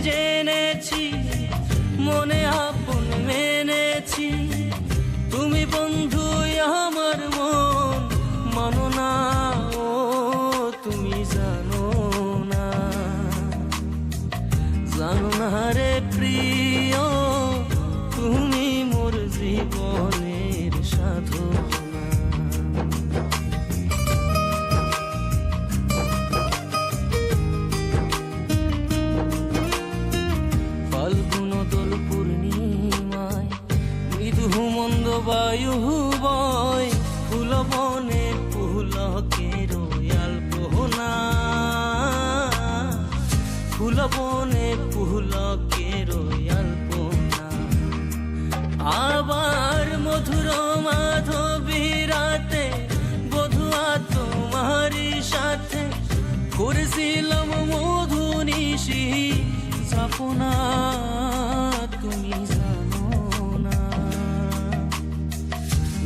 জেনেছি মনে আপন মেনেছি, তুমি বন্ধু আমার মন মানো না, ও তুমি জানো না, জানো না রে প্রিয়, তুমি মোর জীবনের সাধনা। ফাল্গুন দোল পূর্ণিমায় মৃদু মন্দ বায়ু বয়, ফুল বনে পুলকের আলপনা, ফুল বনে পুলকের আলপনা। আবার মধুর মাধবী রাতে বধুয়া তোমারই সাথে করেছিলাম মধু নিশি যাপনা, তুমি জানো না,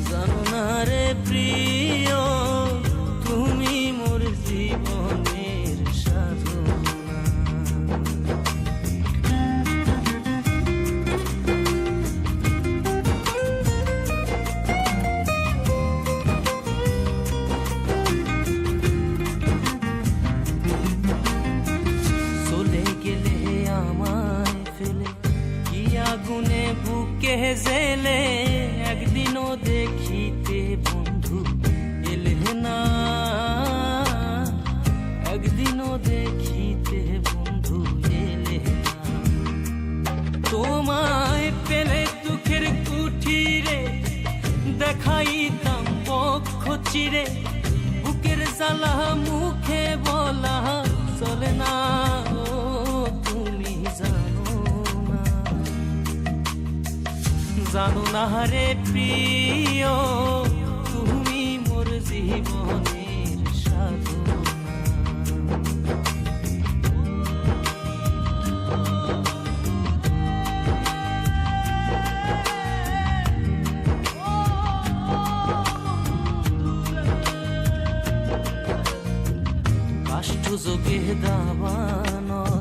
জানো না রে প্রিয়, তুমি মোর জীবনের সাধনা। চলে গেলে আমায় ফেলে কি আগুনে বুকে জেলে, একদিনও দেখিতে বন্ধু এলে না, একদিনও দেখিতে বন্ধু এলে না। তোমায় পেলে দুঃখের কুঠিরে দেখাইতাম পক্ষ চিরে, বুকের জ্বালা মুখে বলা চলে না, ও তুমি জানো না, জানো না রে প্রিয়, তুমি মোর জীবনের সাধনা। কাষ্ঠ যোগে দাবানল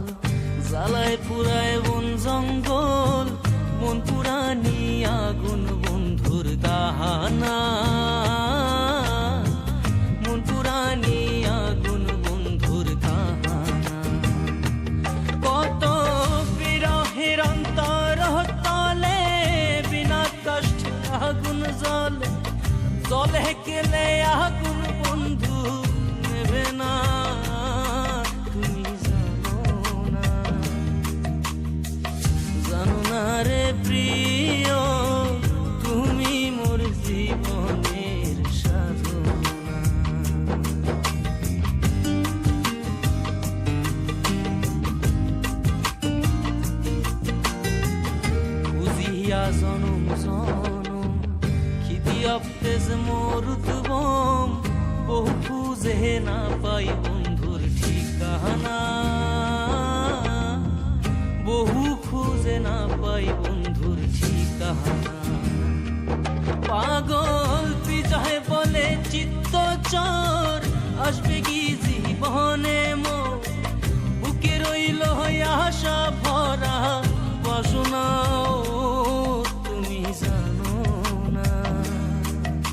জ্বালায় পুরায় বন জঙ্গল, মন পুরানি আগুন বন্ধুর দাহানা, মন পুরানি আগুন বন্ধুর দাহানা। কত বিরহের অন্তর তলে বিনা কষ্টে আগুন জ্বলে, জলে গেলে আগুন বন্ধু নেবে না, তুমি জানো না, জানো না রে প্রিয়, তুমি মোর জীবনের সাধনা। বুঝিয়া জনম জনম খিদি অপ্তেজ মরুতবম, বহু খুঁজে না পাই বন্ধুর ঠিকানা, বহু খুঁজে না পাই বন্ধুর ঠিকানা। পাগল বিজয় বলে চিত্ত চর আসবে